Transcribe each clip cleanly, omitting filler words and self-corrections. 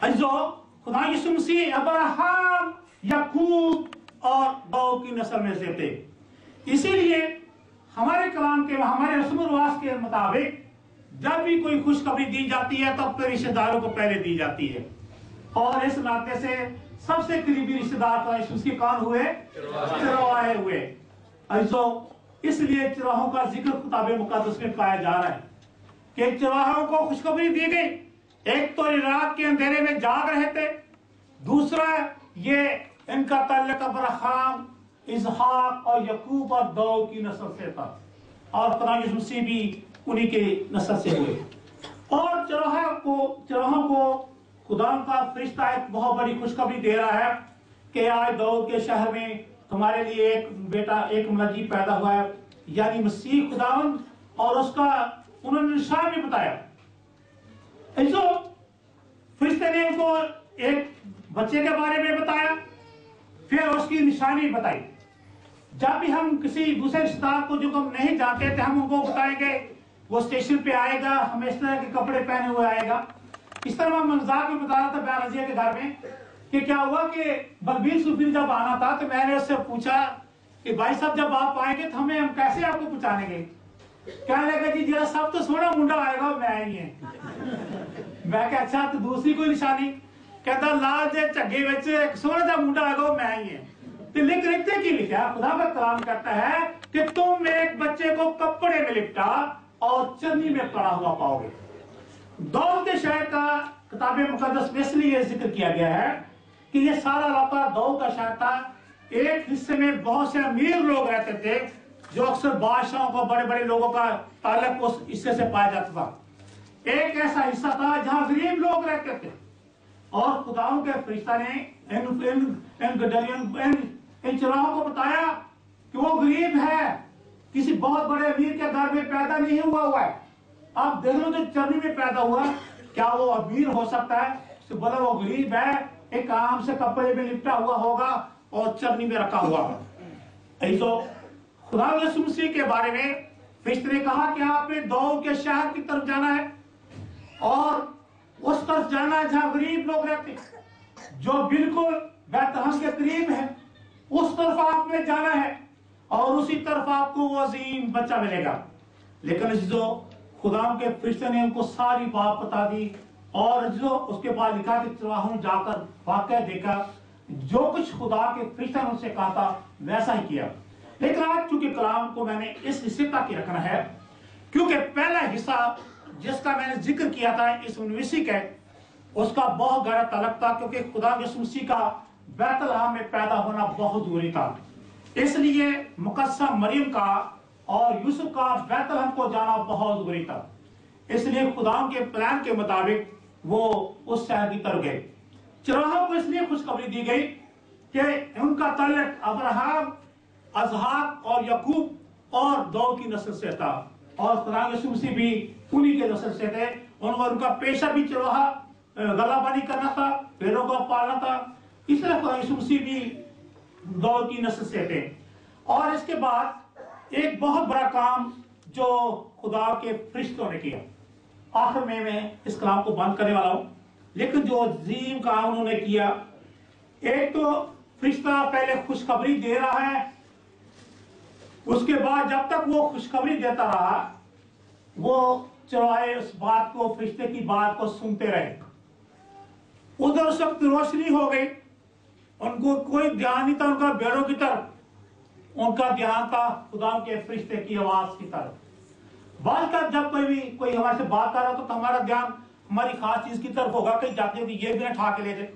अज़ो खुदा यीशु मसीह अब्राहम, याकूब और दाऊद की नस्ल में से थे। इसीलिए हमारे कलाम के, हमारे रस्म रिवाज के मुताबिक जब भी कोई खुशखबरी दी जाती है तो अपने रिश्तेदारों को पहले दी जाती है। और इस नाते से सबसे करीबी रिश्तेदार खुदा यीशु मसीह कौन हुए? चरवाहे हुए। अज़ो इसलिए चरवाहों का जिक्र किताब मुकद्दस में पाया जा रहा है कि चरवाहों को खुशखबरी दी गई। एक तो रात के अंधेरे में जाग रहे थे, दूसरा ये इनका ताल्लुक अब्राहम, इसहाक और याकूब और दाऊद की नस्ल से था, और खुदा यीशु मसीह भी उन्हीं के नस्ल से हुए। और चरवाहों को खुदा का फरिश्ता एक बहुत बड़ी खुशखबरी दे रहा है कि आज दाऊद के शहर में तुम्हारे लिए एक बेटा, एक मुनज्जी पैदा हुआ है, यानी मसीह खुदावंद। और उसका उन्होंने निशान भी बताया। फरिश्ते ने उनको एक बच्चे के बारे में बताया, फिर उसकी निशानी बताई। जब भी हम किसी दूसरे रिश्तेदार को जो हम नहीं जानते थे, हम उनको बताएंगे, वो स्टेशन पे आएगा, हमें इस तरह के कपड़े पहने हुए आएगा। इस तरह मैं मजाक में बता रहा था बयान रजिया के घर में कि क्या हुआ कि बलबीर सूफी जब आना था तो मैंने उससे पूछा कि भाई साहब जब आप आएंगे तो हम कैसे आपको पहचानेंगे? कहने लगा जी जरा सब तो सोना मुंडा आएगा, मैं ही है। मैं क्या अच्छा तो दूसरी कोई निशानी? कहता लाल जे झग्गे विच एक सोना सा मुंडा आएगा, वो मैं ही है। तो लिखते की लिखा, खुदा का कलाम कहता है कि तुम एक बच्चे को कपड़े में लिपटा और चन्नी में पड़ा हुआ पाओगे। दाऊद के शहर का किताब मुकद्दस में इसलिए जिक्र किया गया है कि ये सारा इलाका दाऊद का शहर था। एक हिस्से में बहुत से अमीर लोग रहते थे, जो अक्सर बादशाहों को, बड़े बड़े लोगों का ताल्लुक उस हिस्से से पाया जाता था। एक ऐसा हिस्सा था जहां गरीब लोग रहते थे, और खुदाओं के फरिश्ता ने इन चरवाहों को बताया कि वो गरीब है, किसी बहुत बड़े अमीर के घर में पैदा नहीं हुआ है। आप देख लो जो चर्नी में पैदा हुआ, क्या वो अमीर हो सकता है? तो बोला वो गरीब है, एक आम से कपड़े में लिपटा हुआ होगा और चर्नी में रखा हुआ। तो खुदा यीशु मसीह के बारे में फरिश्ते ने कहा कि आपने दाऊद के शहर की तरफ जाना है और उस तरफ जाना है जहां गरीब लोग रहते, जो बिल्कुल बैतलहम के करीब है। उस तरफ आपने जाना है और उसी तरफ आपको वो अजीम बच्चा मिलेगा। लेकिन जो खुदा के फरिश्ते ने उनको सारी बात बता दी, और जो उसके बाद लिखा कि चरवाहों जाकर वाकया देखा, जो कुछ खुदा के फरिश्ते ने उनसे कहा था वैसा ही किया। लेकिन आज चूंकि कलाम को मैंने इस हिस्से तक ही रखना है, क्योंकि पहला हिस्सा जिसका मैंने जिक्र किया था इस उन्नीसी का, उसका बहुत गहरा ताल्लुक था, क्योंकि खुदा यीशु मसीह का बैतलहम में पैदा होना बहुत जरूरी था। इसलिए मुकद्दसा मरियम का और यूसुफ का बैतलहम को जाना बहुत जरूरी था। इसलिए खुदा के प्लान के मुताबिक वो उस शहर की तरफ गए। चरवाहों को इसलिए खुशखबरी दी गई कि उनका ताल्लुक अब्राहम, इसहाक और याकूब और दाऊद की नस्ल से था, और खुदा यीशु मसीह भी उन्हीं के नस्ल से थे। उनका पेशा भी चरवाहा गलाबानी करना था, पेड़ों को पालना था। इसलिए खुदा यीशु मसीह भी दाऊद की नस्ल से थे। और इसके बाद एक बहुत बड़ा काम जो खुदा के फरिश्तों ने किया, आखिर में मैं इस कलाम को बंद करने वाला हूं, लेकिन जो अजीम काम उन्होंने किया, एक तो फरिश्ता पहले खुशखबरी दे रहा है, उसके बाद जब तक वो खुशखबरी देता रहा, वो चरवाहे उस बात को, फरिश्ते की बात को सुनते रहे। उधर उस वक्त रोशनी हो गई, उनको कोई ध्यान नहीं था उनका भेड़ों की तरफ, उनका ध्यान था खुदा के फरिश्ते की आवाज की तरफ। बात कर जब कोई हमारे से बात कर रहा तो हमारा ध्यान हमारी खास चीज की तरफ होगा, कहीं जाते हुए ये भी ना ठा के ले जाए।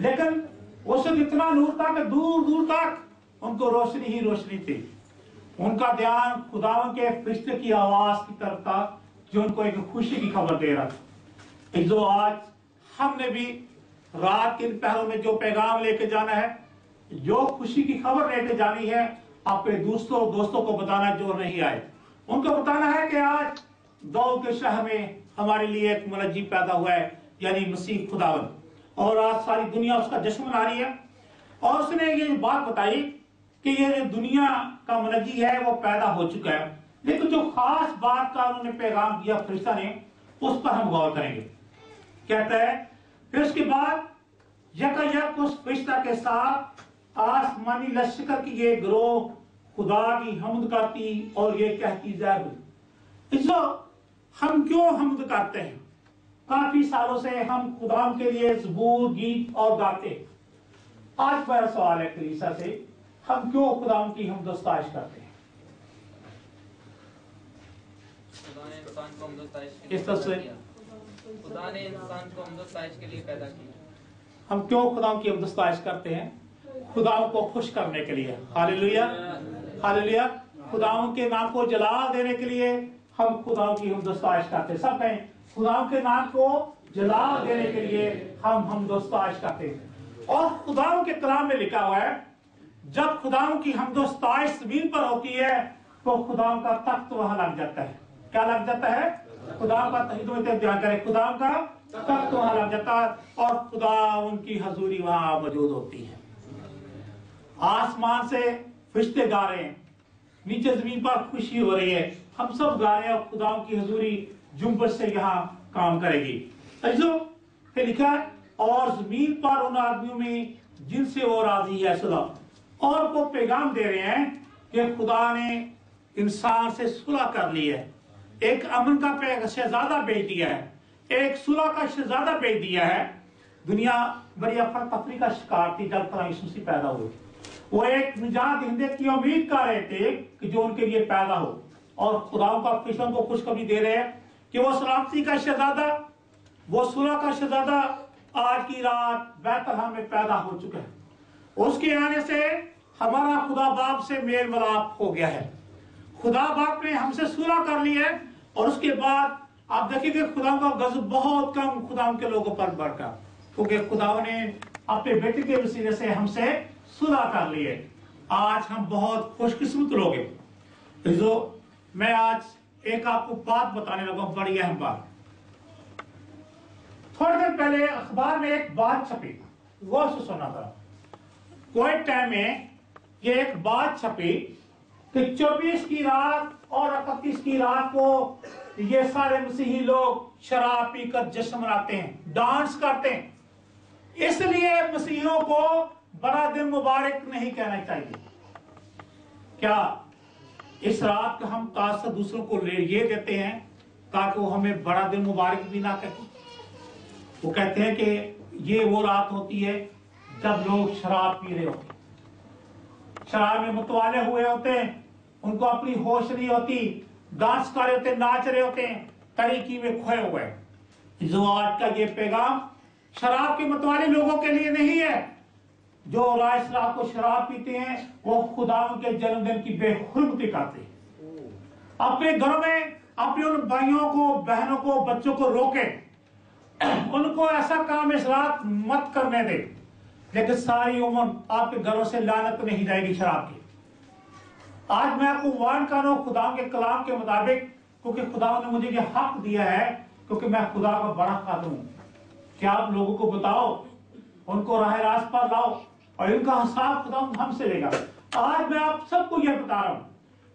लेकिन उससे इतना नूर था कि दूर दूर तक उनको रोशनी ही रोशनी थी। उनका ध्यान खुदावन के फरिश्ते की आवाज की तरफ था, जो उनको एक खुशी की खबर दे रहा था। जो आज हमने भी रात के पहरों में जो पैगाम लेके जाना है, जो खुशी की खबर लेके जानी है, अपने दोस्तों को बताना जो नहीं आए, उनको बताना है कि आज दाऊद के शहर में हमारे लिए एक मुनज्जी पैदा हुआ है, यानी मसीह खुदावन। और आज सारी दुनिया उसका जश्न मना रही है। और उसने ये बात बताई कि ये जो दुनिया का मुनज्जी है वो पैदा हो चुका है, लेकिन जो खास बात का उन्होंने पैगाम दिया फरिश्ता ने, उस पर हम गौर करेंगे। कहता है फिर उसके बाद यकायक उस फरिश्ता के साथ आसमानी लश्कर की ये ग्रोह खुदा की हम्द करती और ये कहती जाए जो हम क्यों हम्द करते हैं। काफी सालों से हम खुदा के लिए ज़बूर गीत और गाते हैं। आज मेरा सवाल है कलीसिया से, हम क्यों खुदा की हमदोस्ताइश करते हैं? खुदा ने इंसान को हमदोस्ताइश के इस तरह से खुदा ने इंसान को हमदोस्ताइश के लिए पैदा किया। हम क्यों खुदा की हमदोस्ताइश करते हैं? खुदा को खुश करने के लिए। Hallelujah hallelujah. खुदा के नाम को जलाल देने के लिए हम खुदा की हमदोस्ताइश करते हैं। सब कहें, खुदा के नाम को जलाल देने के लिए हम हमदोस्ताइश करते हैं। और खुदा के कलाम में लिखा हुआ है, जब खुदा की हमदोस्ताइश जमीन पर होती है तो खुदा का तख्त वहां लग जाता है। क्या लग जाता है? खुदा का ध्यान करें, खुदा का तख्त वहां लग जाता है और खुदा उनकी हजूरी वहां मौजूद होती है। आसमान से फरिश्ते गा रहे हैं, नीचे जमीन पर खुशी हो रही है, हम सब गा रहे हैं और खुदा की हजूरी जुम्बश से यहाँ काम करेगी। फिर लिखा है, और जमीन पर उन आदमियों में जिनसे वो राजी है सुलह। और वो पैगाम दे रहे हैं कि खुदा ने इंसान से सुलह कर ली है, एक अमन का शहजादा भेज दिया है, एक सुलह का शहजादा भेज दिया है। दुनिया बड़ी अफरा तफरी का शिकार थी जब खुदा यीशु मसीह पैदा हुए। वो एक निजात दहिंदे की उम्मीद कर रहे थे कि जो उनके लिए पैदा हो, और खुदा का फिशन को खुशखबरी दे रहे हैं कि वो सलामती का शहजादा, वो सुलह का शहजादा आज की रात बैतलहम में पैदा हो चुका है। उसके आने से हमारा खुदा बाप से मेल मिलाप हो गया है। खुदा बाप ने हमसे सुलह कर ली है। और उसके बाद आप देखिए खुदा का गज़ब बहुत कम खुदा के लोगों पर बढ़ा, क्योंकि खुदा ने अपने बेटे के वसीले से हमसे सुलह कर ली है। आज हम बहुत खुशकिस्मत लोग हैं। जो मैं आज एक आपको बात बताने लगा, बड़ी अहम बात। थोड़े दिन पहले अखबार में एक बात छपी, वो सुना था। कोई टाइम में ये एक बात छपी कि 24 की रात और 31 की रात को ये सारे मसीही लोग शराब पीकर जश्न मनाते हैं, डांस करते हैं। इसलिए मसीहियों को बड़ा दिन मुबारक नहीं कहना चाहिए। क्या इस रात का हम तासर दूसरों को ये देते हैं ताकि वो हमें बड़ा दिन मुबारक भी ना कहें? वो कहते हैं कि ये वो रात होती है जब लोग शराब पी रहे होते हैं, शराब में मुतवाले हुए होते हैं, उनको अपनी होश नहीं होती, डांस कर रहे होते, नाच रहे होते हैं, तरीकी में खोए हुए। जो आज का ये पैगाम शराब के मतवाले लोगों के लिए नहीं है। जो रात रात को शराब पीते हैं वो खुदा के जन्मदिन की बेहुरमती करते हैं। अपने घरों में अपने उन भाइयों को, बहनों को, बच्चों को रोके, उनको ऐसा काम इस रात मत करने दे। लेकिन सारी उम्र आपके घरों से लानत नहीं जाएगी शराब की। आज मैं आपको वार्न कर रहा हूं खुदा के कलाम के मुताबिक, क्योंकि खुदा ने मुझे ये हक दिया है, क्योंकि मैं खुदा का बड़ा खादम हूं। क्या आप लोगों को बताओ, उनको राह रास्त पर लाओ और इनका हिसाब खुदा हमसे लेगा। आज मैं आप सबको यह बता रहा हूं,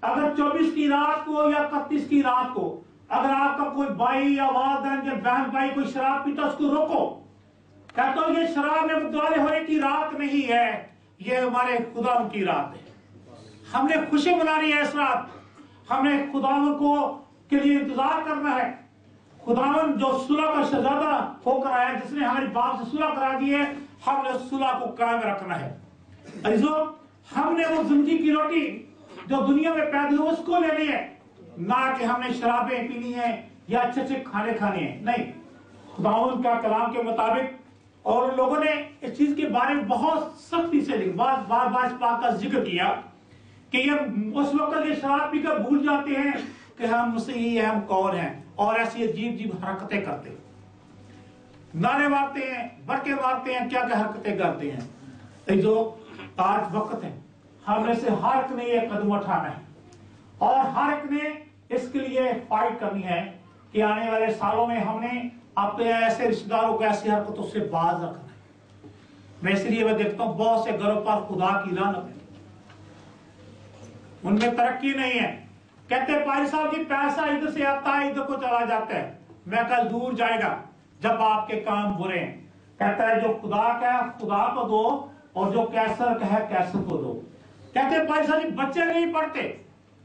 अगर 24 की रात को या 31 की रात को अगर आपका कोई भाई या वालिदैन या बहन भाई कोई शराब पीता, उसको रोको। कहता हूं ये शराब में मुतवाले होने की रात नहीं है, ये हमारे खुदा की रात है। हमने खुशी मनानी है इस रात, हमने खुदावन को के लिए इंतजार करना है। खुदावन जो सुलह का शहजादा होकर आया, जिसने हमारे बाप से सुलह करा दी है, हमने उस सुलह को कायम रखना है। हमने वो जिंदगी की रोटी जो दुनिया में पैदा हुई उसको लेनी है, ना कि हमने शराबें पीनी है या अच्छे अच्छे खाने खाने हैं। नहीं, खुदावन का कलाम के मुताबिक। और लोगों ने इस चीज के बारे में बहुत सख्ती से बार बार इस बात का जिक्र किया कि ये उस वक्त ये शराब पीकर भूल जाते हैं कि हम मसीही हैं, हम कौन हैं, और ऐसी अजीब अजीब हरकतें करते हैं, नारे मारते हैं, बड़के मारते हैं, क्या क्या हरकतें करते हैं। जो आज वक्त है, हमने से हर एक ने ये कदम उठाना है और हर एक ने इसके लिए फाइट करनी है कि आने वाले सालों में हमने अपने ऐसे रिश्तेदारों को ऐसी हरकतों से बाज रखना है। मैं इसलिए मैं देखता हूं बहुत से घरों पर खुदा की लानत है, उनमें तरक्की नहीं है। कहते हैं भाई साहब जी पैसा इधर से आता है, इधर को चला जाता है। मैं कल दूर जाएगा जब आपके काम बुरे हैं। कहता है जो खुदा का है खुदा को दो और जो कैसर का है कैसर को दो। कहते हैं भाई साहब बच्चे नहीं पढ़ते।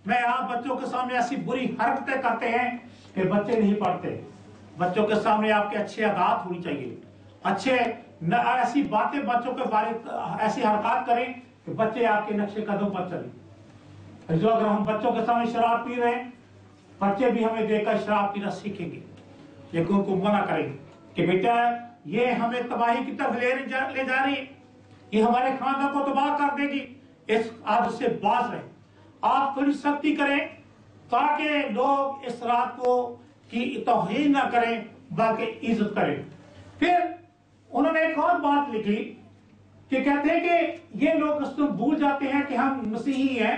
मैं आप बच्चों के सामने ऐसी बुरी हरकतें करते हैं कि बच्चे नहीं पढ़ते। बच्चों के सामने आपके अच्छे आदत होनी चाहिए, अच्छे न ऐसी बातें बच्चों के बारे ऐसी हरकत करें कि बच्चे आपके नक्शे कदम पर चले। जो अगर हम बच्चों के सामने शराब पी रहे हैं, बच्चे भी हमें देखकर शराब पीना सीखेंगे, लेकिन उनको मना करेंगे कि बेटा ये हमें तबाही की तरफ ले जा रही है, ये हमारे खानदान को तबाह कर देगी, इस आदत से बाज रहे। आप थोड़ी सख्ती करें ताकि लोग इस रात को की तौहीन ना करें बल्कि इज्जत करें। फिर उन्होंने एक और बात लिखी कि कहते हैं कि ये लोग उसको भूल जाते हैं कि हम मसीही हैं,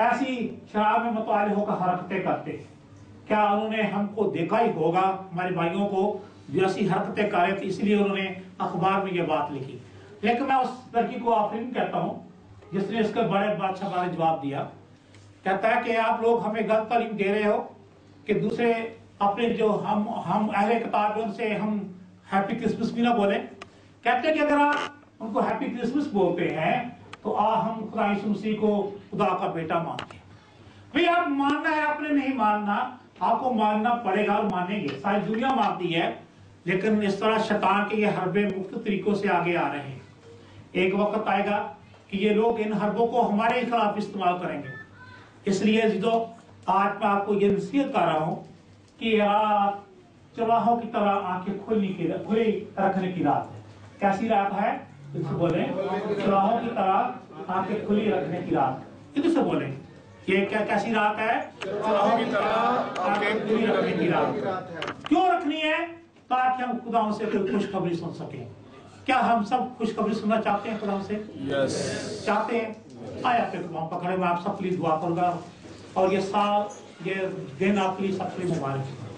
ऐसी शराब में मतवाले होकर हरकतें करते हैं। क्या उन्होंने हमको देखा ही होगा, हमारे भाइयों को जो ऐसी हरकतें कर रहे थे, इसलिए उन्होंने अखबार में ये बात लिखी। लेकिन मैं उस लड़की को आफरीन कहता हूं जिसने इसका बड़े अच्छा बारे जवाब दिया। कहता है कि आप लोग हमें गलत तालीम दे रहे हो कि दूसरे अपने जो हम अहले किताब है उनसे हम हैप्पी क्रिसमस भी ना बोले। कहते हैं कि अगर आप उनको हैप्पी क्रिसमस बोलते हैं तो हम खुदा यीशु मसीह को खुदा का बेटा मानते हैं। भाई आप मानना है, आपने नहीं मानना, आपको मानना पड़ेगा और मानेंगे। सारी दुनिया मानती है, लेकिन इस तरह शैतान के ये हरबे मुख्तलिफ तरीकों से आगे आ रहे हैं। एक वक्त आएगा कि ये लोग इन हरबों को हमारे खिलाफ इस्तेमाल करेंगे। इसलिए जो आज मैं आपको ये नसीहत कर रहा हूं कि आप चौराहों की तरह आंखें खुली रखने की रात है। कैसी रात है? इसे बोले चौराहों की तरह आंखें खुली रखने की रात। इसे बोले ये क्या कैसी रात है? चौराहों की तरह आंखें खुली रखने की रात। क्यों रखनी है? ताकि हम खुदा से कोई खुशखबरी सुन सकें। क्या हम सब खुशखबरी सुनना चाहते हैं खुदा से? यस चाहते हैं। आया फिर वहां पकड़े, मैं आप सबके लिए दुआ करूंगा और ये साल ये दिन आपके लिए सबके लिए मुबारक है।